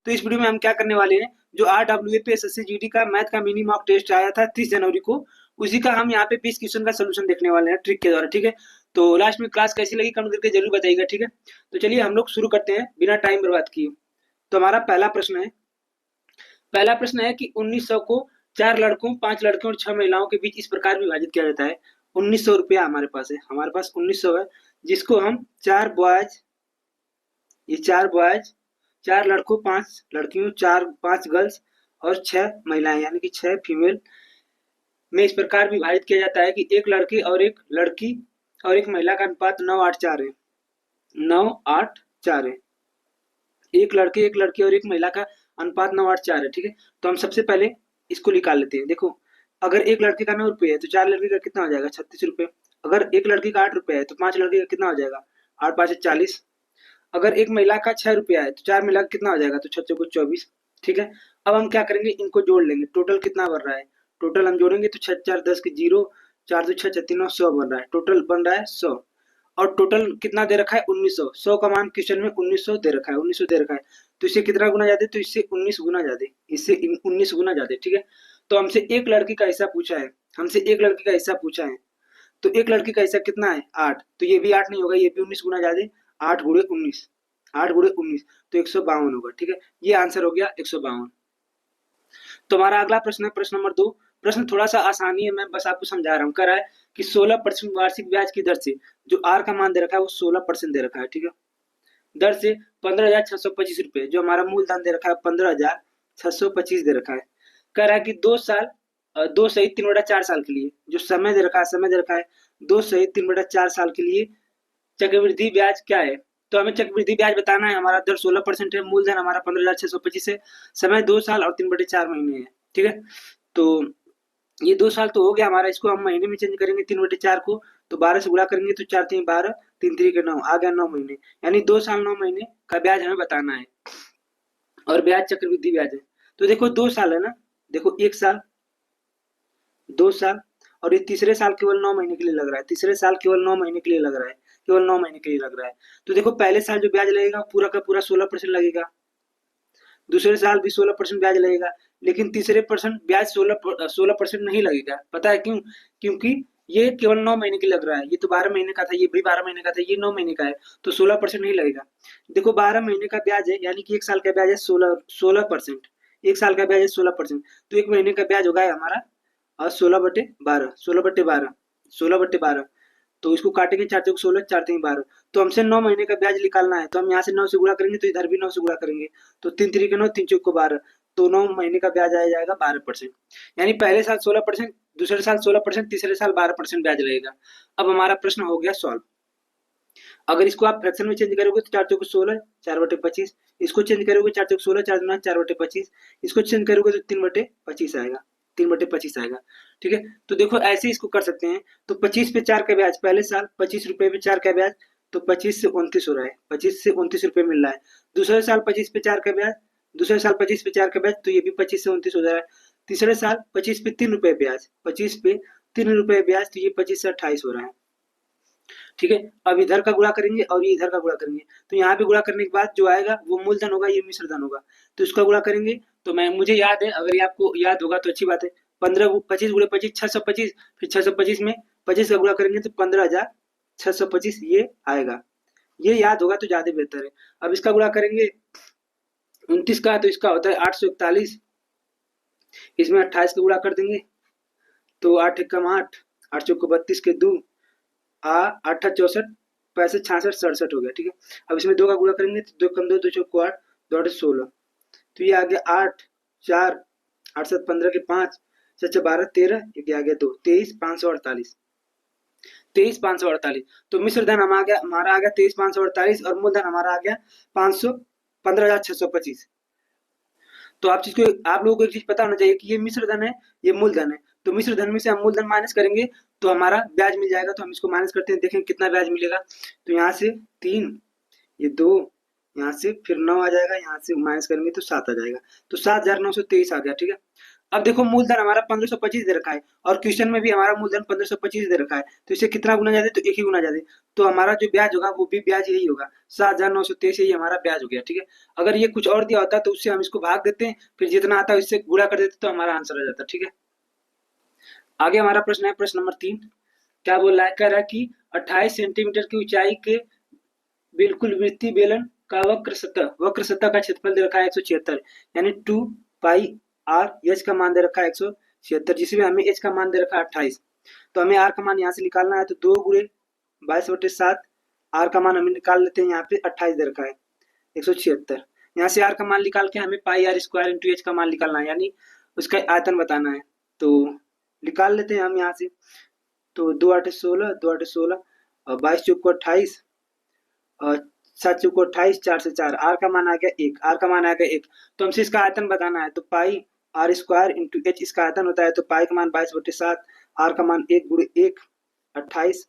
तो इस वीडियो में हम क्या करने वाले हैं, जो RWA SSC GD का मैथ का मिनी मॉक टेस्ट आया था 30 जनवरी को, उसी का हम यहाँ पे 20 क्वेश्चन का सोल्यूशन देखने वाले हैं ट्रिक के द्वारा। ठीक है, तो लास्ट में क्लास कैसी लगी कमेंट करके जरूर बताइएगा। ठीक है, तो चलिए हम लोग शुरू करते हैं बिना टाइम बर्बाद किए। तो हमारा पहला प्रश्न है कि 1900 को 4 लड़कों, 5 लड़कियों और 6 महिलाओं के बीच इस प्रकार विभाजित किया जाता है। 1900 रुपया हमारे पास है, 1900 है, जिसको हम 4 बॉयज, ये 4 बॉयज, 4 लड़कों, 5 लड़कियों, 5 गर्ल्स और 6 महिलाएं यानी कि 6 फीमेल में इस प्रकार विभाजित किया जाता है कि एक लड़के और एक लड़की और एक महिला का अनुपात 9:8:4 है। 9:8:4 है। एक लड़के, एक लड़की और एक महिला का अनुपात 9:8:4 है। ठीक है, तो हम सबसे पहले इसको निकाल लेते हैं। देखो, अगर एक लड़के का 9 रुपये है तो 4 लड़के का कितना हो जाएगा, 36 रुपये। अगर एक लड़के का 8 रुपये है तो 5 लड़के का कितना हो जाएगा, 8 5 40। अगर एक महिला का 6 रुपया है तो 4 महिला का कितना हो जाएगा, तो 6 को 24। ठीक है, अब हम क्या करेंगे, इनको जोड़ लेंगे। टोटल कितना बन रहा है, टोटल हम जोड़ेंगे तो 6 4 10 के 0, 4 2 6 36 9, 100 बन रहा है। टोटल बन रहा है 100 और टोटल कितना दे रखा है, 1900। 100 का मान क्वेश्चन में 1900 दे रखा है, 1900 दे रखा है। तो इससे कितना गुना ज्यादा, तो इससे 19 गुना ज्यादा, इससे 19 गुना ज्यादा। ठीक है, तो हमसे एक लड़की का हिस्सा पूछा है, हमसे एक लड़की का हिस्सा पूछा है, तो एक लड़की का हिस्सा कितना है, 8। तो ये भी 8 नहीं होगा, ये भी 19 गुना ज्यादा, 8 गुणे 19, 8 गुणे 19 तो 152 होगा। ठीक है, ये आंसर हो गया 152। तो हमारा अगला प्रश्न है प्रश्न नंबर 2। प्रश्न थोड़ा सा आसानी है, मैं बस आपको समझा रहा हूँ। कह रहा है कि 16% वार्षिक ब्याज की दर से, जो आर का मान दे रखा है वो 16% दे रखा है। ठीक है, दर से 15,625 रुपए, जो हमारा मूलधन दे रखा है 15,625 दे रखा है। कह रहा है कि 2 साल 2 सहित 3/4 साल के लिए, जो समय दे रखा है, समय दे रखा है 2 सहित 3/4 साल के लिए चक्रवृद्धि ब्याज क्या है। तो हमें चक्रवृद्धि ब्याज बताना है। हमारा दर 16% है, मूलधन हमारा 15,625 है, समय 2 साल और 3/4 महीने है। ठीक है, तो ये 2 साल तो हो गया हमारा, इसको हम महीने में चेंज करेंगे 3/4 को, तो 12 से गुणा करेंगे तो 4 3 12, 3 3 के 9, आ गया 9 महीने, यानी 2 साल 9 महीने का ब्याज हमें बताना है और ब्याज चक्रवृद्धि ब्याज है। तो देखो 2 साल है ना, देखो 1 साल, 2 साल और ये तीसरे साल केवल 9 महीने के लिए लग रहा है, तीसरे साल केवल 9 महीने के लिए लग रहा है, केवल 9 महीने के लिए लग रहा है। तो देखो पहले साल जो ब्याज लगेगा पूरा का पूरा 16% लगेगा, दूसरे साल भी 16% ब्याज लगेगा, लेकिन तीसरे परसेंट ब्याज 16% नहीं लगेगा। पता है क्यों, क्योंकि ये केवल 9 महीने के लग रहा है, ये तो 12 महीने का था, ये भी 12 महीने का था, ये 9 महीने का है, तो 16% नहीं लगेगा। देखो 12 महीने का ब्याज है, यानी कि 1 साल का ब्याज है 16%, 1 साल का ब्याज है 16%, तो 1 महीने का ब्याज होगा हमारा 16/12, 16/12, 16/12। तो इसको काटेंगे, 4 चौक 16, 4 3 12, तो हमसे 9 महीने का ब्याज निकालना है, तो हम यहाँ से 9 से गुणा करेंगे तो इधर भी 9 से गुणा करेंगे, तो 3 3 के 9, 3 चौक को 12, तो 9 महीने का ब्याज आ जाएगा 12%। यानी पहले साल 16%, दूसरे साल 16%, तीसरे साल 12% ब्याज लगेगा। अब हमारा प्रश्न हो गया सॉल्व। अगर इसको आप फ्रैक्शन में चेंज करोगे तो 4 चौक 16, 4/25, इसको चेंज करोगे 4 चौक 16, 4 9 4/25, इसको चेंज करोगे तो 3/25 आएगा, 3/25 आएगा। ठीक है, तो देखो ऐसे इसको कर सकते हैं। तो 25 पे 4 का ब्याज, पहले साल 25 रुपए पे 4 का ब्याज, तो 25 से 29 हो रहा है, 25 से 29 रुपए मिल रहा है। दूसरे साल 25 पे 4 का ब्याज, दूसरे साल 25 पे 4 का ब्याज, तो ये भी 25 से 29 हो जा रहा है। तीसरे साल 25 पे 3 रुपए ब्याज, 25 पे 3 रुपए ब्याज, तो ये 25 से 28 हो रहा है। ठीक है, अब इधर का गुणा करेंगे और ये इधर का गुणा करेंगे, तो यहाँ पे गुणा करने के बाद जो आएगा वो मूलधन होगा, ये मिश्र धन होगा, तो इसका गुणा करेंगे। तो मुझे याद है, अगर ये आपको याद होगा तो अच्छी बात है, 25 गुणे 25 625, फिर 625 में 25 का गुणा करेंगे तो 15,625 ये आएगा, ये याद होगा तो ज्यादा बेहतर है। अब इसका गुणा करेंगे 29 का, तो इसका होता है 841, इसमें 28 का गुणा कर देंगे तो 8 एकम 8, 8 चौको 32 के 2, 8 64, 65 66 67 हो गया। ठीक है, अब इसमें 2 का गुणा करेंगे तो 2 कम 2, 2 चौको 8, 2 8 16, तो ये आ गया 8 4, 8 7 15 के 5, 6 12 13, ये आ गया 2, 23 548, 23 548। तो मिश्र धन हमारा आ गया 23 548 और मूलधन हमारा आ गया 15,625। तो आप लोगों को एक चीज पता होना चाहिए कि ये मिश्र धन है, ये मूलधन है, तो मिश्र धन में से हम मूलधन माइनस करेंगे तो हमारा ब्याज मिल जाएगा। तो हम इसको माइनस करते हैं, देखें कितना ब्याज मिलेगा। तो यहाँ से 3, ये 2, यहाँ से फिर 9 आ जाएगा, यहाँ से माइनस करेंगे तो 7 आ जाएगा, तो 7,923 आ गया। ठीक है, अब देखो मूलधन हमारा 1525 दे रखा है और क्वेश्चन में भी हमारा मूलधन 1525 दे रखा है, तो इसे कितना गुना ज्यादा, तो एक ही गुना ज्यादा, तो हमारा जो ब्याज होगा वो भी ब्याज यही होगा, 7,923 यही हमारा ब्याज हो गया। ठीक है, अगर ये कुछ और दिया होता तो उससे हम इसको भाग देते हैं, फिर जितना आता है इससे गुणा कर देते तो हमारा आंसर आ जाता। ठीक है, आगे हमारा प्रश्न है प्रश्न नंबर 3। क्या बोल रहा है, कह रहा है कि 28 सेंटीमीटर की ऊंचाई के बिल्कुल वृत्तीय बेलन का वक्र सतह का क्षेत्रफल दे रखा है 176, यानी 2 पाई आर, एच का मान दे रखा है 176, जिसमें हमें एच का मान दे रखा है 28। तो हमें आर का मान यहाँ से निकालना है, तो 2 गुणे 22/7, आर का मान हमें निकाल लेते हैं, यहाँ पे 28 दे रखा है 176। यहाँ से आर का मान निकाल के हमें पाई आर स्क्वायर इंटू एच का मान निकालना है, यानी उसका आयतन बताना है। तो निकाल लेते हैं हम यहाँ से, तो 2 8 16, 2 8 16 और 22 चौक 28 और 7 चौक 28, 4 से 4, आर का मान आ गया 1, आर का मान आ गया 1। तो हमसे इसका आयतन बताना है, तो पाई आर स्क्वायर इंटू एच इसका आयतन होता है, तो पाई का मान 22/7, आर का मान 1 गुणे 1 28,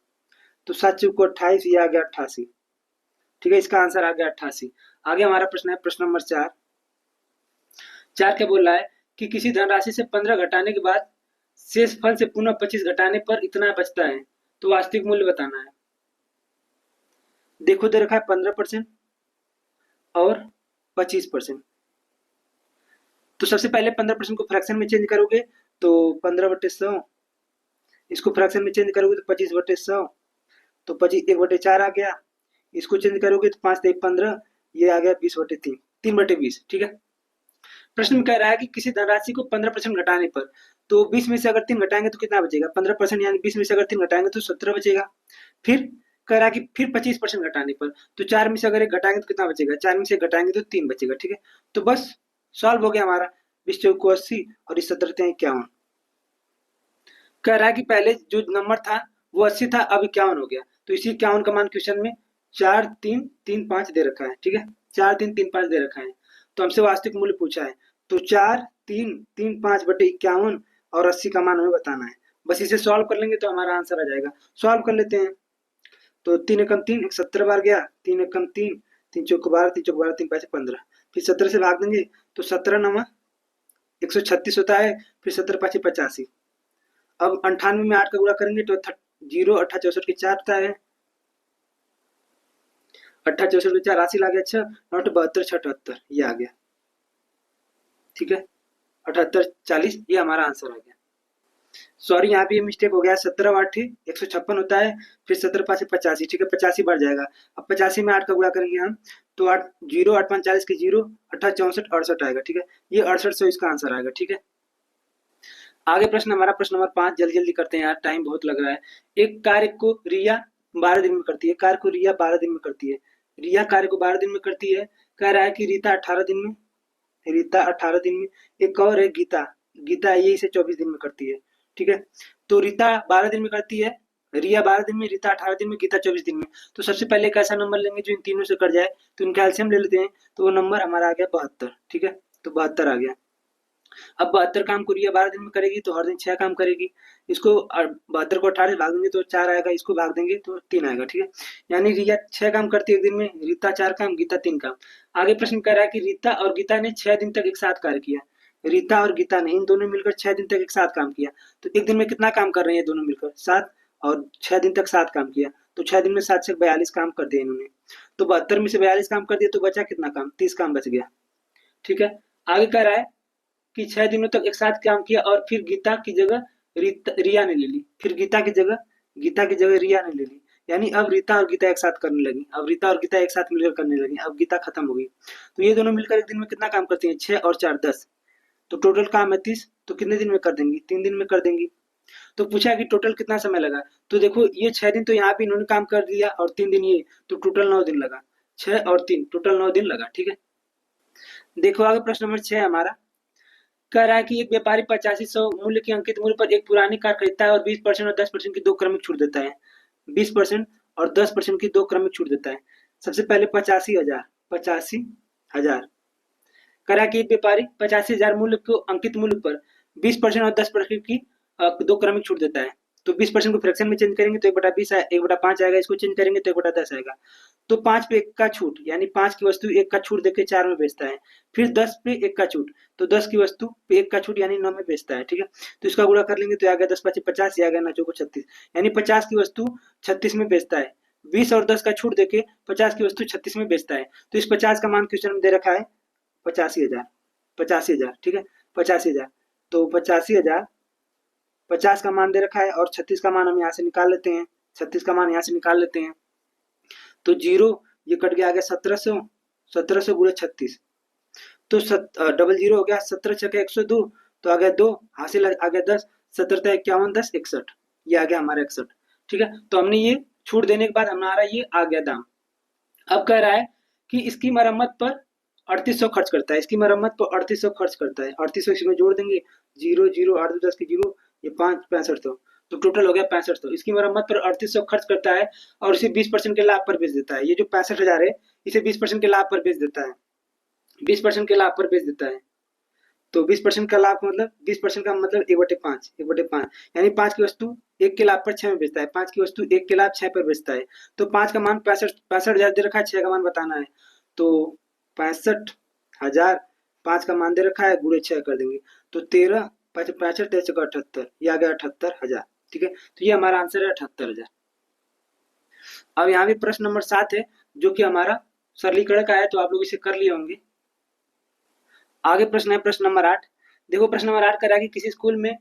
तो 7 चौक 28, ये आ गया 88। ठीक है, इसका आंसर आ गया 88। आगे हमारा प्रश्न है प्रश्न नंबर 4। क्या बोल रहा है कि किसी धनराशि से 15 घटाने के बाद शेष फल से पुनः 25 घटाने पर इतना बचता है, तो वास्तविक मूल्य बताना है। देखो दे रखा है 15% और 25%। तो सबसे पहले 15% को फ्रैक्शन में चेंज करोगे तो 15/100, इसको फ्रैक्शन में चेंज करोगे तो 25/100, तो 25 1/4 आ गया, इसको चेंज करोगे तो 5 3 15, ये आ गया 20/3, 3/20। ठीक है, प्रश्न में कह रहा है कि किसी धनराशि को 15% घटाने पर, तो 20 में से अगर 3 घटाएंगे तो कितना बचेगा, 15% यानी 20 में से अगर 3 घटाएंगे तो 17 बचेगा। फिर कह रहा है कि फिर 25% घटाने पर, तो 4 में से अगर एक घटाएंगे तो कितना बचेगा, 4 में से घटाएंगे तो 3 बचेगा। ठीक है, तो बस सॉल्व हो गया हमारा, 20 चौको 80 और इस 17 51। कह रहा है कि पहले जो नंबर था वो 80 था, अब 51 हो गया, तो इसी 51 का मान क्वेश्चन में 4 3 3 5 दे रखा है। ठीक है, 4 3 3 5 दे रखा है, तो हमसे वास्तविक मूल्य पूछा है, तो 4 3 3 5/51 और 80 का मान हमें बताना है। बस इसे सॉल्व कर लेंगे तो हमारा आंसर आ जाएगा। सॉल्व कर लेते हैं, तो 3 एकम 3 170 बार गया, 3 एकम 3 3 चौक 12 3 चौक 12 3 5 15, फिर 17 से भाग देंगे तो 17 9 136 होता है, फिर 17 5 85। अब 98 में 8 का गुणा करेंगे तो 0 8 64 के 4 होता है, 8 64 के 4 80 आ गया, 6 9 72 6 78, ये आ गया। ठीक है, 78 40, ये हमारा आंसर आ गया। सॉरी यहाँ पे मिस्टेक हो गया, 17 8 156 होता है, फिर 17 5 85। ठीक है, 85 बढ़ जाएगा। अब 85 में 8 का गुणा करेंगे हम, तो 8 0 8 5 40 के 0 8 64 68 आएगा। ठीक है, ये 68 से इसका आंसर आएगा। ठीक है, आगे प्रश्न हमारा प्रश्न नंबर 5, जल्दी जल्दी करते हैं यार, टाइम बहुत लग रहा है। एक कार्य को रिया 12 दिन में करती है, कार्य को रिया 12 दिन में करती है, रिया कार्य को 12 दिन में करती है। कह रहा है कि रीता 18 दिन में, रीता 18 दिन में, एक और है गीता, गीता ये इसे 24 दिन में करती है। ठीक है, तो रीता 12 दिन में करती है, रिया 12 दिन में, रीता 18 दिन में, गीता 24 दिन में। तो सबसे पहले एक ऐसा नंबर लेंगे जो इन तीनों से कट जाए, तो इनका एलसीएम ले लेते हैं, तो वो नंबर हमारा आ गया 72। ठीक है, तो 72 आ गया। अब 72 काम को रिया 12 दिन में करेगी, तो हर दिन 6 काम करेगी, इसको 72 को 18 से भाग देंगे तो 4 आएगा, इसको भाग देंगे तो 3 आएगा। ठीक है, यानी रिया 6 काम करती है एक दिन में, रीता 4 काम, गीता 3 काम। आगे प्रश्न कर रहा है कि रीता और गीता ने 6 दिन तक एक साथ कार्य किया, रीता और गीता ने इन दोनों मिलकर 6 दिन तक एक साथ काम किया, तो एक दिन में कितना काम कर रहे हैं दोनों मिलकर, 7, और 6 दिन तक 7 काम किया, तो 6 दिन में 7 से 42 काम कर दिए इन्होंने। तो 72 में से 42 काम कर दिए तो बचा कितना काम, 30 काम बच गया। ठीक है, आगे कह रहा है कि 6 दिनों तक एक साथ काम किया और फिर गीता की जगह रिया ने ले ली, फिर गीता की जगह रिया ने ले ली, यानी अब रीता और गीता एक साथ करने लगी, अब रीता और गीता एक साथ मिलकर करने लगी, अब गीता खत्म हो गई। तो ये दोनों मिलकर एक दिन में कितना काम करती हैं, 6 और 4 10, तो टोटल काम है 30, तो कितने दिन में कर देंगी, 3 दिन में कर देंगी। तो पूछा कि टोटल कितना समय लगा, तो देखो ये 6 दिन तो यहाँ पे इन्होंने काम कर दिया और 3 दिन ये, तो टोटल 9 दिन लगा, 6 और 3 टोटल 9 दिन लगा। ठीक है, देखो आगे प्रश्न नंबर 6 हमारा कह रहा है कि एक व्यापारी 8500 मूल्य के अंकित मूल्य पर एक पुरानी कार खरीदता है और 20% और 10% की दो क्रमिक छूट देता है, 20% और 10% की दो क्रमिक छूट देता है। सबसे पहले 85,000 कह रहा है कि एक व्यापारी 85,000 मूल्य को अंकित मूल्य पर 20% और 10% की दो क्रमिक छूट देता है, तो 20% को फ्रैक्शन में चेंज करेंगे तो 1/20 1/5 आएगा, इसको चेंज करेंगे तो 1/10 आएगा। तो 5 पे 1 का छूट, यानी 5 की वस्तु 1 का छूट देके 4 में बेचता है। फिर 10 पे 1 का छूट, तो 10 की वस्तु पे 1 का छूट यानी 9 में बेचता है। ठीक है, तो इसका गुणा कर लेंगे तो आ गया 10 5 50, ये आ गया 9 चौको 36, यानी 50 की वस्तु 36 में बेचता है। 20 और 10 का छूट देके 50 की वस्तु 36 में बेचता है। तो इस 50 का मान क्वेश्चन में दे रखा है 85,000, 85,000। ठीक है, 85,000, तो 85,000 50 का मान दे रखा है और 36 का मान हम यहाँ से निकाल लेते हैं। 36 का मान यहाँ से निकाल लेते हैं तो जीरो ये कट गया, आ गया 1700, 1700 गुणे 36, तो डबल जीरो हो गया, 17 छक्के 102, तो आ गया 2, हासिल आ गया 10, 17 51 10 61, ये आ गया हमारा 61। ठीक है, तो हमने ये छूट देने के बाद हमारा ये आ गया दाम। अब कह रहा है कि इसकी मरम्मत पर 3800 खर्च करता है, इसकी मरम्मत पर 3800 खर्च करता है। 3800 इसमें जोड़ देंगे, 0 0 8 10 की 0, ये 5 6500, तो टोटल हो गया 6500। इसकी मरम्मत पर 3800 खर्च करता है और इसे 20% के लाभ पर बेच देता है। ये जो 65,000 है इसे 20% के लाभ पर बेच देता है, 20% के लाभ पर बेच देता है। तो 20% का लाभ मतलब 20% का मतलब 1/5, 1/5, यानी 5 की वस्तु 1 के लाभ पर 6 में बेचता है, 5 की वस्तु 1 के लाभ 6 पर बेचता है। तो 5 का मान 65,000 दे रखा है, 6 का मान बताना है, तो 65,000 5 का मान दे रखा है, गुणे 6 कर देंगे, तो 13 5 65 13 78, ये आ गया 78,000। ठीक है, तो ये हमारा आंसर है 78,000। अब यहाँ भी प्रश्न नंबर 7 है जो कि हमारा सरलीकरण का है, तो आप लोग इसे कर लिए होंगे। आगे प्रश्न है प्रश्न नंबर 8। देखो प्रश्न नंबर 8 कह रहा है कि किसी स्कूल में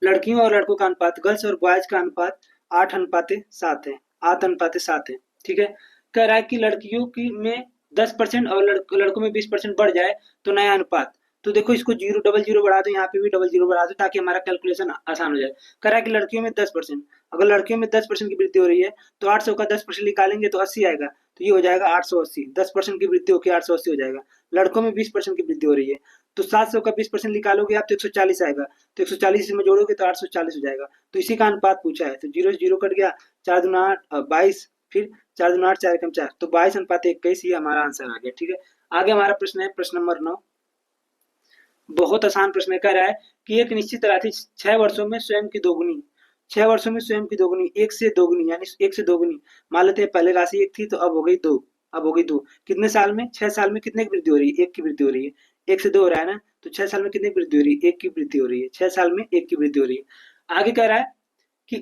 लड़कियों और लड़कों का अनुपात, गर्ल्स और बॉयज का अनुपात 8:7 है, 8:7 है। ठीक है, कह रहा है कि लड़कियों की में 10% और लड़कों में 20% बढ़ जाए तो नया अनुपात। तो देखो इसको जीरो डबल जीरो बढ़ा दो, यहाँ पे भी डबल जीरो बढ़ा दो ताकि हमारा कैलकुलेशन आसान हो जाए। कह रहा है कि लड़कियों में 10%, अगर लड़कियों में 10% की वृद्धि हो रही है तो 800 का 10% निकालेंगे तो 80 आएगा, तो ये हो जाएगा 880, 10% की वृद्धि होकर 880 हो जाएगा। लड़कों में 20% की वृद्धि हो रही है तो 700 का 20% निकालोगे आप तो 140 आएगा, तो 140 में जोड़ोगे तो 840 हो जाएगा। तो इसी का अनुपात पूछा है, तो जीरो जीरो कट गया, 4 दूना 8 22, फिर 4 दूना 8 4 एकम 4, तो 22:21 ये हमारा आंसर आ गया। ठीक है, आगे हमारा प्रश्न है प्रश्न नंबर 9। बहुत आसान प्रश्न कह रहा है कि एक निश्चित राशि 6 वर्षों में स्वयं की दोगुनी, 6 वर्षों में स्वयं की दोगुनी, एक से दोगुनी यानी एक से दोगुनी, मान लेते हैं पहले राशि 1 थी तो अब हो गई 2, अब हो गई 2, कितने साल में? 6 साल में कितने की वृद्धि हो रही है? 1 की वृद्धि हो रही है, 1 से 2 हो रहा है ना, तो 6 साल में कितने की वृद्धि हो रही है? 1 की वृद्धि हो रही है, 6 साल में 1 की वृद्धि हो रही है। आगे कह रहा है कि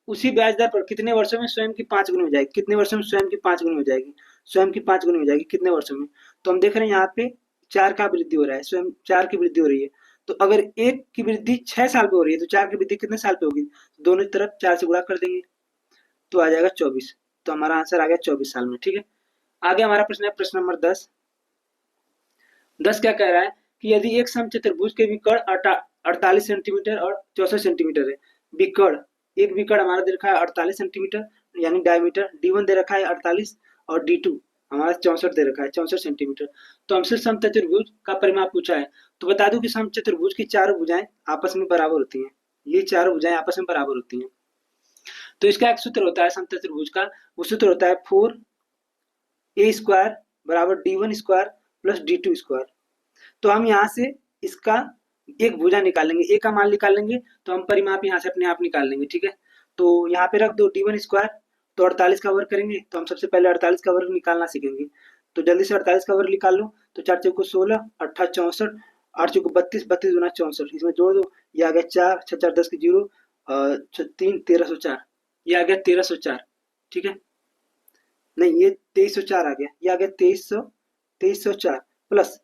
उसी ब्याज दर पर कितने वर्षों में स्वयं की 5 गुनी हो जाएगी, कितने वर्षों में स्वयं की 5 गुनी हो जाएगी, स्वयं की 5 गुनी हो जाएगी कितने वर्षों में? तो हम देख रहे हैं यहाँ पे 4 का वृद्धि हो रहा है, स्वयं 4 की वृद्धि हो रही है, तो अगर 1 की वृद्धि 6 साल पे हो रही है तो 4 की वृद्धि कितने साल पे होगी? दोनों तरफ 4 से गुणा कर देंगे तो आ जाएगा 24, तो हमारा आंसर आ गया 24 साल में। ठीक है, आगे हमारा प्रश्न है प्रश्न नंबर 10। 10 क्या कह रहा है कि यदि एक समचतुर्भुज के विकर्ण 48 सेंटीमीटर और 64 सेंटीमीटर है, विकर्ण एक विकर्ण हमारा दे रखा है 48 सेंटीमीटर यानी डायमीटर, D1 दे रखा है 48 और D2 हमारा 64 दे रखा है 64 सेंटीमीटर। तो हमसे समचतुर्भुज का परिमाप पूछा है, तो बता दूं कि समचतुर्भुज की चारों भुजाएं आपस में बराबर होती हैं, ये चारों भुजाएं आपस में बराबर होती हैं। तो इसका एक सूत्र होता है समचतुर्भुज का, वो सूत्र होता है 4a² बराबर D1² प्लस D2²। तो हम यहाँ से इसका एक भुजा निकालेंगे, ए का मान निकालेंगे तो हम परिमाप यहाँ से अपने आप निकाल लेंगे। ठीक है, तो यहाँ पे रख दो D1², तो 48 का वर्ग करेंगे, तो हम सबसे पहले 48 का वर्ग निकालना सीखेंगे, तो जल्दी से 48 का वर्ग निकाल लो, तो 4 चौको 16 8 64 8 चौको 32 32 दूना 64, इसमें जोड़ दो, ये आ गया 4 6 4 10 की 0 3 1304, ये आ गया 1304। ठीक है, नहीं ये 2304 आ गया, ये आ गया 2304 प्लस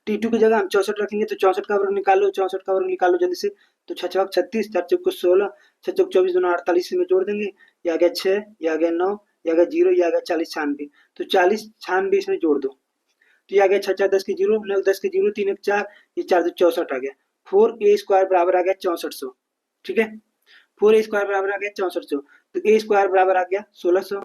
T2 की जगह हम 64 रखेंगे तो 64 का वर्ग निकाल लो, 64 का वर्ग निकाल लो जल्दी से, तो 6 छक 36 4 चौको 16 6 चौक 24 दूना 48 में जोड़ देंगे, ये आ गया 6, ये आ गया 9, ये आ गया 0, ये आ गया 40 96, तो 40 96 इसमें जोड़ दो, तो ये आ गया 6 4 10 की 0 9 10 की 0 3 1 4, ये 4 2 64 आ गया, 4a² बराबर आ गया 6400। ठीक है, 4a² बराबर आ गया 6400, तो a² बराबर आ गया 1600,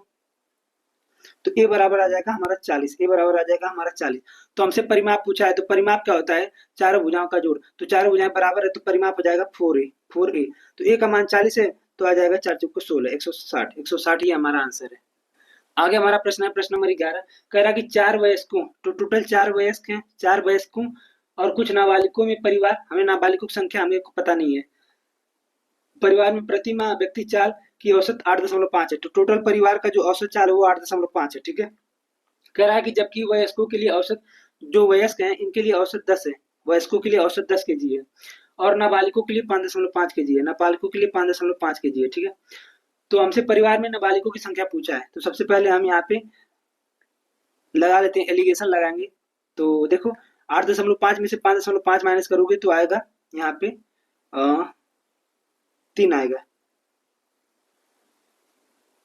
तो ए बराबर आ जाएगा हमारा 40, ए बराबर आ जाएगा हमारा 40। तो हमसे परिमाप पूछा है, तो परिमाप क्या होता है? चारों भुजाओं का जोड़, तो चारों भुजाएं बराबर है तो परिमाप हो जाएगा 4a, तो ए का मान 40 है तो आ जाएगा 4 चौको 16 160 ही हमारा आंसर है। आगे हमारा प्रश्न है प्रश्न नंबर 11, कह रहा है कि 4 वयस्कों, तो टोटल 4 वयस्क हैं, 4 वयस्कों और कुछ नाबालिगों में परिवार, हमें नाबालिगों की संख्या हमें पता नहीं है, परिवार में प्रति माह व्यक्ति चाल की औसत 8.5 है। तो टोटल परिवार का जो औसत चाल है वो 8.5 है। ठीक है, कह रहा है कि जबकि वयस्कों के लिए औसत, जो वयस्क हैं इनके लिए औसत 10 है, वयस्कों के लिए औसत 10 केजी है और नाबालिगों के लिए 5.5 केजी है, नाबालिगों के लिए 5.5 केजी है। ठीक है, तो हमसे परिवार में नाबालिगों की संख्या पूछा है। तो सबसे पहले हम यहाँ पे लगा लेते हैं, एलिगेशन लगाएंगे। तो देखो 8.5 में से 5.5 माइनस करोगे तो आएगा यहाँ पे 3 आएगा।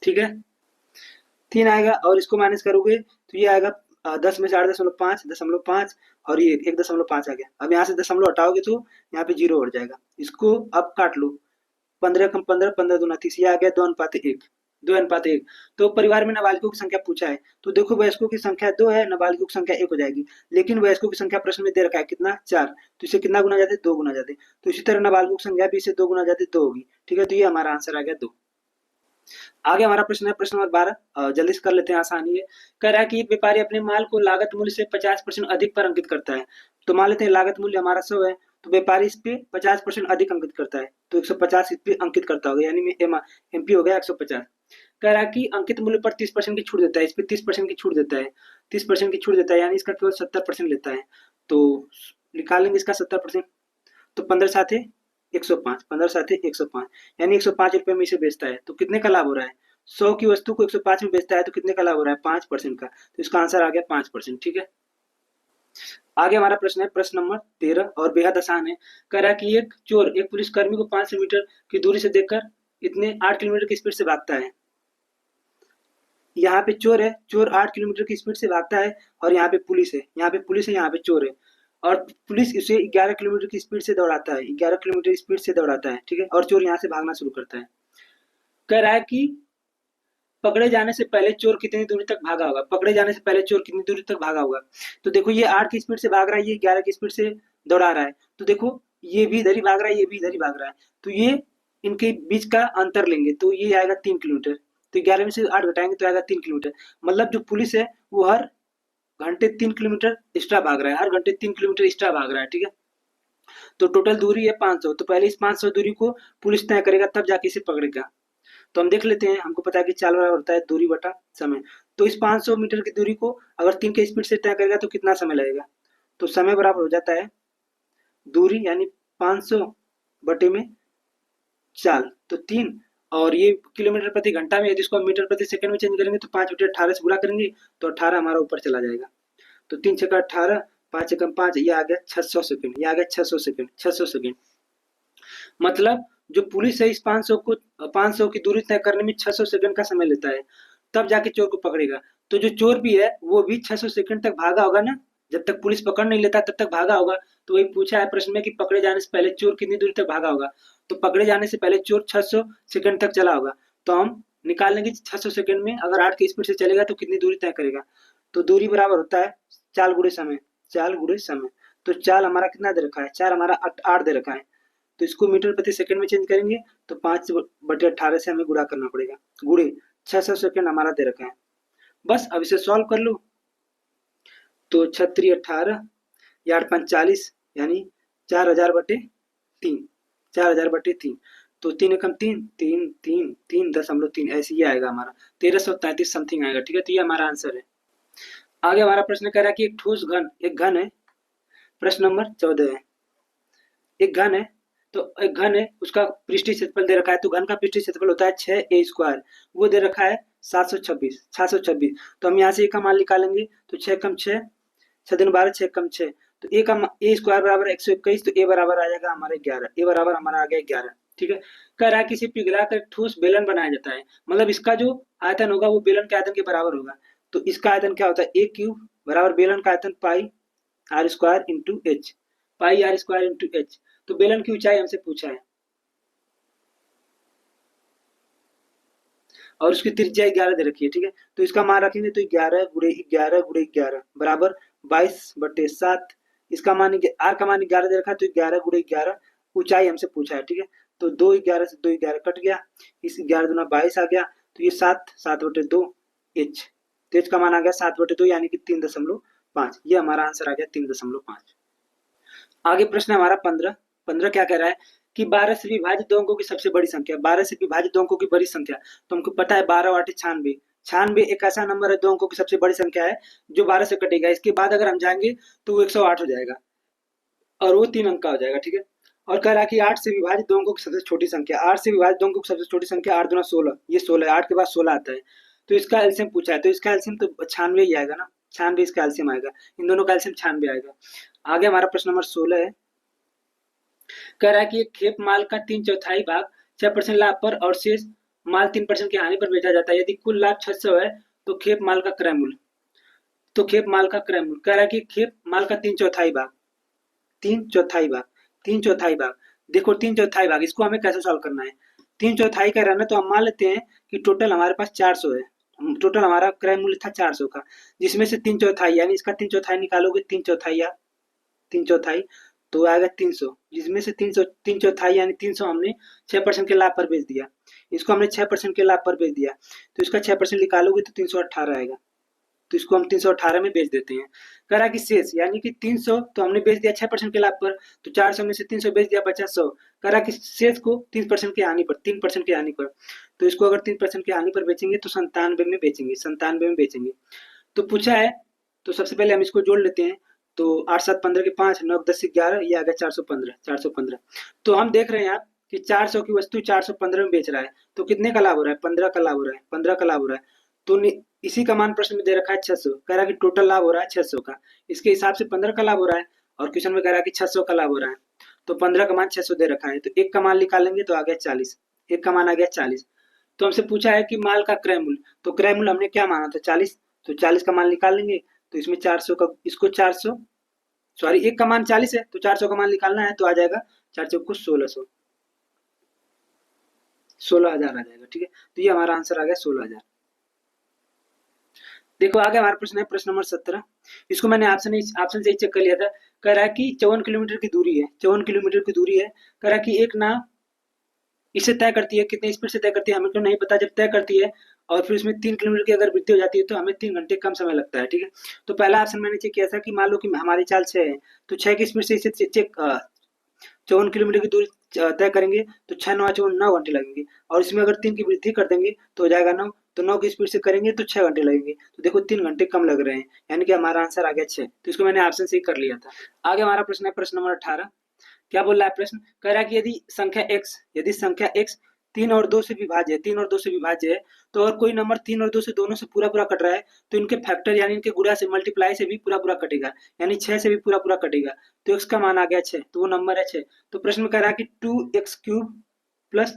ठीक है, 3 आएगा और इसको माइनस करोगे तो ये आएगा 10 में से 8.5 और ये 1.5 आ गया। अब यहाँ से दशमलव हटाओगे तो यहाँ पे 0 हो जाएगा। इसको अब काट लो, 15 कम 15, 15 दूना 30, ये आ गया 2:1, 2:1। तो परिवार में नाबालिगों की संख्या पूछा है। तो देखो वयस्कों की संख्या 2 है, नाबालिगों की संख्या 1 हो जाएगी, लेकिन वयस्कों की संख्या प्रश्न में दे रखा है कितना, 4। तो इसे कितना गुना जाते, 2 गुना जाते। तो इसी तरह नाबालिगों की संख्या भी इसे 2 गुना जाते 2 होगी। ठीक है, तो ये हमारा आंसर आ गया 2। आगे हमारा प्रश्न है प्रश्न नंबर 12, जल्दी से कर लेते हैं, आसानी है। कह रहा है कि एक व्यापारी अपने माल को लागत मूल्य से 50% अधिक पर अंकित करता है। तो मान लेते हैं लागत मूल्य हमारा 100 है, तो व्यापारी इस पे 50% अधिक अंकित करता है, तो 150 इस पे अंकित करता होगा, यानी एमपी हो गया 150। कह रहा है कि अंकित मूल्य पर 30% की छूट देता है, इस पे 30% की छूट देता है, 30% की छूट देता है, यानी इसका केवल 70% लेता है। तो निकालेंगे इसका 70%, तो 15 साथे 105, 15 साथे 105, यानी 105 रुपए में इसे बेचता है। तो कितने का लाभ हो रहा है, 100 की वस्तु को 105 में बेचता है, तो कितने का लाभ हो रहा है, 5% का। तो इसका आंसर आ गया 5%। ठीक है, आगे हमारा प्रश्न है प्रश्न नंबर 13 और बेहद आसान है। कह रहा है कि एक चोर एक पुलिसकर्मी को 500 मीटर की दूरी से देखकर इतने 8 किलोमीटर की स्पीड से भागता है। यहाँ पे चोर है, चोर 8 किलोमीटर की स्पीड से भागता है और यहाँ पे पुलिस है, यहाँ पे पुलिस है, यहाँ पे चोर है, और पुलिस इसे 11 किलोमीटर की स्पीड से दौड़ाता है, 11 किलोमीटर स्पीड से दौड़ाता है। ठीक है, और चोर यहाँ से भागना शुरू करता है। कह रहा है कि पकड़े जाने से पहले चोर कितनी दूरी तक भागा होगा, पकड़े जाने से पहले चोर कितनी दूरी तक भागा होगा। तो देखो ये 8 की स्पीड से भाग रहा है, ये 11 की स्पीड से दौड़ा रहा है। तो देखो ये भी इधर ही भाग रहा है, ये भी इधर ही भाग रहा है, तो ये इनके बीच का अंतर लेंगे तो ये आएगा 3 किलोमीटर। तो 11 में से 8 घटाएंगे तो आएगा 3 किलोमीटर। मतलब जो पुलिस है वो हर घंटे 3 किलोमीटर एक्स्ट्रा भाग रहा है, हर घंटे 3 किलोमीटर एक्स्ट्रा भाग रहा है। ठीक है, तो टोटल दूरी है 500। तो पहले इस 500 दूरी को पुलिस तय करेगा, तब जाके इसे पकड़ेगा। तो हम देख लेते हैं, हमको पता है कि चाल बराबर होता है दूरी बटा समय। तो इस 500 मीटर की दूरी को अगर 3 के स्पीड से तय करेगा तो कितना समय लगेगा, तो समय बराबर हो जाता है दूरी यानी 500 बटे में चाल, तो 3, और ये किलोमीटर प्रति घंटा में, यदि इसको हम मीटर प्रति सेकंड में चेंज करेंगे तो 5 बटे 18 से गुणा करेंगे तो 18 हमारा ऊपर चला जाएगा। तो 3 छक्का 18, 5 एकम 5, ये आ गया 600 सेकंड, ये आ गया 600 सेकंड, 600 सेकंड। मतलब जो पुलिस है इस 500 की दूरी तय करने में 600 सेकंड का समय लेता है, तब जाके चोर को पकड़ेगा। तो जो चोर भी है वो भी 600 सेकंड तक भागा होगा ना, जब तक पुलिस पकड़ नहीं लेता तब तक भागा होगा। तो वही पूछा है प्रश्न में कि पकड़े जाने से पहले चोर कितनी दूरी तक भागा होगा। तो पकड़े जाने से पहले चोर 600 सेकंड तक चला होगा। तो हम निकाल लेंगे 600 सेकंड में अगर 8 की स्पीड से चलेगा तो कितनी दूरी तय करेगा। तो दूरी बराबर होता है चाल गुणे समय, चाल गुणे समय। तो चाल हमारा कितना दे रखा है, चार हमारा 8 दे रखा है, तो इसको मीटर प्रति सेकंड में चेंज करेंगे तो 5 बटे 18 से हमें गुणा करना पड़ेगा, गुणे 600 सेकंड हमारा दे रखा है। बस अब इसे सॉल्व कर लो, तो 36 18 या 8 5 40, यानी 4000 बटे 3, 4000 बटे 3। तो 3 एकम 3, 3 3 3.3, ऐसे ही आएगा हमारा 1333 समथिंग आएगा। ठीक है, तो ये हमारा आंसर है। आगे हमारा प्रश्न कह रहा है कि एक ठोस घन, एक घन है, प्रश्न नंबर 14 है। एक घन है, तो एक घन है, उसका पृष्ठीय क्षेत्रफल दे रखा है। तो घन का पृष्ठीय क्षेत्रफल होता है 6a², वो दे रखा है 726। तो हम यहाँ से a का मान निकालेंगे तो 6 कम 6, 6 दिन 12, 6 कम 6, तो a का a² बराबर 121, तो a बराबर आ जाएगा हमारे 11, a बराबर हमारा आ गया 11। ठीक है, कह रहा है कि इसे पिघला कर ठोस बेलन बनाया जाता है, मतलब इसका जो आयतन होगा वो बेलन के आयतन के बराबर होगा। तो इसका आयतन क्या होता है, a क्यूब बराबर बेलन का आयतन pi r square into h, pi r square into h. तो बेलन की ऊंचाई हमसे पूछा है और उसकी त्रिज्या 11 दे रखी है। ठीक है, तो इसका मान रखेंगे तो 11 गुणे 11 गुणे 11 बराबर 22/7। इसका मान आर का मान 11 दे रखा है, तो 11 गुणे 11 ऊंचाई हमसे पूछा है। ठीक है, तो 2 11 से 2 11 कट गया, इस 11 दूना 22 आ गया, तो ये 7/2 एच, तो एच का मान आ गया 7/2 यानी कि 3.5। ये हमारा आंसर आ गया 3.5। आगे प्रश्न हमारा 15 क्या कह रहा है कि 12 से विभाजित दो अंकों की सबसे बड़ी संख्या, 12 से विभाजित दो अंकों की बड़ी संख्या, तो हमको पता है 12 8 96। 96 एक ऐसा नंबर है, दो अंकों की सबसे बड़ी संख्या है जो 12 से कटेगा। इसके बाद अगर हम जाएंगे तो वो 108 हो जाएगा और वो 3 अंक का हो जाएगा, ठीक है। और कह रहा है कि 8 से विभाजित दो अंकों की सबसे छोटी संख्या, 8 से विभाजित दो अंकों की सबसे छोटी संख्या 8 दूना 16, ये 16 है, 8 के बाद 16 आता है, तो इसका एलसीएम पूछा है, तो इसका एलसीएम तो 96 ही आएगा ना, 96 इसका एलसीएम आएगा, इन दोनों का एलसीएम 96 आएगा। आगे हमारा प्रश्न नंबर 16 है, कह रहा है कि एक खेप माल का 3/4 भाग 6% लाभ पर और शेष माल 3% की हानि पर बेचा जाता है। यदि कुल लाभ 600 है तो खेप माल का क्रय मूल्य, तो खेप माल का क्रय मूल्य कह रहा है कि खेप माल का 3/4 भाग, 3/4 भाग, 3/4 भाग, देखो 3/4 भाग, इसको हमें कैसे सॉल्व करना है। 3/4 का रहना, तो हम मान लेते हैं कि टोटल हमारे पास 400 है, टोटल हमारा क्रय मूल्य था 400 का, जिसमें से 3/4 यानी इसका 3/4 निकालोगे, 3/4 तो आएगा 300, जिसमें से 3/4 यानी 300 हमने 6% के लाभ पर बेच दिया, इसको हमने 6% के लाभ पर बेच दिया, तो इसका 6% निकालोगे तो 318 आएगा, तो इसको हम 318 में बेच देते हैं। कह रहा कि शेष यानी कि 300 तो हमने बेच दिया 6% के लाभ पर, तो 400 में से 300 बेच दिया 50 100। कह रहा कि शेष को 3% की हानि पर, 3% की हानि पर, तो इसको अगर 3% की हानि पर बेचेंगे तो 97 में बेचेंगे, 97 में बेचेंगे। तो पूछा है, तो सबसे पहले हम इसको जोड़ लेते हैं, तो 8 7 15 के 5, 9 10 11, ये आ गया 415, 415। तो हम देख रहे हैं यहाँ कि 400 की वस्तु 415 में बेच रहा है, तो कितने का लाभ हो रहा है, 15 का लाभ हो रहा है, 15 का लाभ हो रहा है। तो इसी का मान प्रश्न में दे रखा है 600, कह रहा है कि टोटल लाभ हो रहा है 600 का, इसके हिसाब से 15 का लाभ हो रहा है, और क्वेश्चन में कह रहा है कि 600 का लाभ हो रहा है, तो 15 का मान 600 दे रखा है, तो एक का मान निकालेंगे तो आ गया 40, एक का मान आ गया 40। तो हमसे पूछा है कि माल का क्रय मूल्य, तो क्रय मूल्य हमने क्या माना था 40, तो 40 का मान निकाल लेंगे, तो इसमें 400 का, इसको 400 सॉरी एक का मान 40 है, तो 400 का मान निकालना है, तो आ जाएगा 4 चौको 1600, 16,000 आ जाएगा, ठीक है। तो ये हमारा आंसर आ गया 16,000। देखो आगे हमारा प्रश्न है, प्रश्न नंबर 17, इसको मैंने ऑप्शन से ही चेक कर लिया था। कह रहा है कि 54 किलोमीटर की दूरी है, 54 किलोमीटर की दूरी है, कह रहा है कि एक नाव इसे तय करती है, कितने स्पीड से तय करती है हमें तो नहीं पता, जब तय करती है और फिर उसमें 3 किलोमीटर की अगर वृद्धि हो जाती है तो हमें 3 घंटे कम समय लगता है, ठीक है। तो पहला ऑप्शन मैंने चेक किया था कि मान लो कि हमारी चाल 6 है, तो 6 की स्पीड से इसे 54 किलोमीटर की दूरी तय करेंगे, तो 6 9 54 9 घंटे लगेंगे, और इसमें अगर 3 की वृद्धि कर देंगे तो हो जाएगा 9, तो 9 की स्पीड से करेंगे तो 6 घंटे लगेंगे, तो देखो 3 घंटे कम लग रहे हैं, यानी कि हमारा आंसर आ गया 6, तो इसको मैंने ऑप्शन से ही कर लिया था। आगे हमारा प्रश्न है, प्रश्न नंबर 18, क्या बोल रहा है प्रश्न, कह रहा है कि यदि संख्या x 3 और 2 से विभाज्य है, 3 और 2 से विभाज्य है, तो और कोई नंबर 3 और 2 से दोनों से पूरा पूरा कट रहा है, तो इनके फैक्टर यानी इनके गुणा से, मल्टीप्लाई से भी पूरा पूरा कटेगा, यानी 6 से भी पूरा पूरा कटेगा, तो x का मान आ गया 6, तो वो नंबर है 6। तो प्रश्न में कह रहा है कि 2x³ प्लस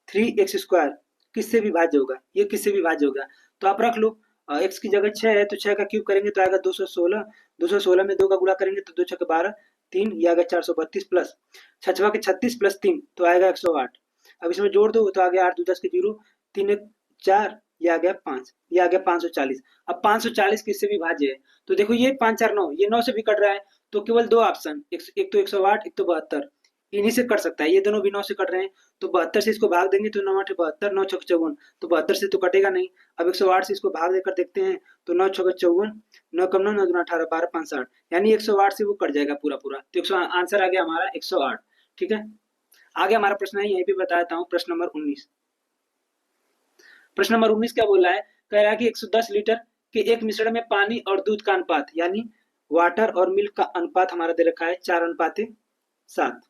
3x² किससे विभाज्य होगा, ये किससे विभाज्य होगा, तो आप रख लो, x की जगह 6 है तो 6 का क्यूब करेंगे तो आएगा 216, 216 में 2 का गुणा करेंगे तो 2 6 12, 3 ये आ गया 432 प्लस 6 के 36 प्लस 3 तो आएगा 108। अब इसमें जोड़ दो तो आ गया 8 2 10 के 0, 3 1 4, ये आ गया 5, ये आ गया 540। अब 540 किससे विभाज्य है, तो देखो ये 5 4 9, ये 9 से भी कट रहा है, तो केवल दो ऑप्शन, एक तो 108, एक तो 72, इन्हीं से कट सकता है, ये दोनों भी 9 से कट रहे हैं, तो 72 से इसको भाग देंगे तो 9 8 72, 9 6 54, तो 72 से तो कटेगा नहीं। अब 108 से इसको भाग देकर देखते हैं, तो 9 6 54, 9 कम 9 9 2 18, 12 5 60, यानी 108 से वो कट जाएगा पूरा पूरा, तो आंसर आ गया हमारा 108, ठीक है। आगे हमारा प्रश्न है, यहीं पे बताता हूँ, प्रश्न नंबर 19। प्रश्न नंबर 19 क्या बोल रहा है, कह रहा है कि 110 लीटर के एक मिश्रण में पानी और दूध का अनुपात, यानी वाटर और मिल्क का अनुपात हमारा दे रखा है 4:7।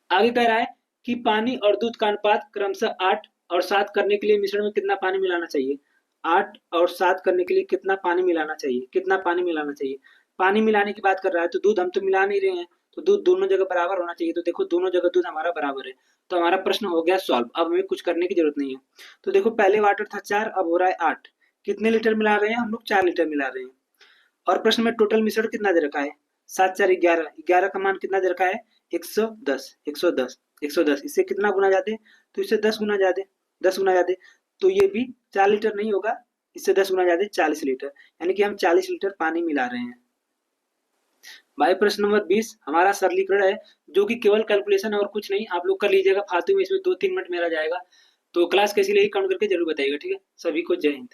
आगे कह रहा है कि पानी और दूध का अनुपात क्रमशः 8 और 7 करने के लिए मिश्रण में कितना पानी मिलाना चाहिए, 8 और 7 करने के लिए कितना पानी मिलाना चाहिए, कितना पानी मिलाना चाहिए। पानी मिलाने की बात कर रहा है, तो दूध हम तो मिला नहीं रहे हैं, तो दूध दोनों जगह बराबर होना चाहिए, तो देखो दोनों जगह दूध हमारा बराबर है, तो हमारा प्रश्न हो गया सॉल्व। अब हमें कुछ करने की जरूरत नहीं है। तो देखो पहले वाटर था 4, अब हो रहा है 8, कितने लीटर मिला रहे हैं हम लोग, 4 लीटर मिला रहे हैं। और प्रश्न में टोटल मिश्रण कितना दे रखा है, 7 4 11, 11 का मान कितना दे रखा है 110, 110, 110, इससे कितना गुना जाते, तो इससे 10 गुना जाते, 10 गुना जाते, तो ये भी 4 लीटर नहीं होगा, इससे 10 गुना जाते 40 लीटर, यानी कि हम 40 लीटर पानी मिला रहे हैं। भाई प्रश्न नंबर 20 हमारा सरलीकरण है, जो कि केवल कैलकुलेशन है और कुछ नहीं, आप लोग कर लीजिएगा फालतू में, इसमें 2-3 मिनट मेरा जाएगा। तो क्लास कैसी लगी कमेंट करके जरूर बताइएगा, ठीक है। सभी को जय हिंद।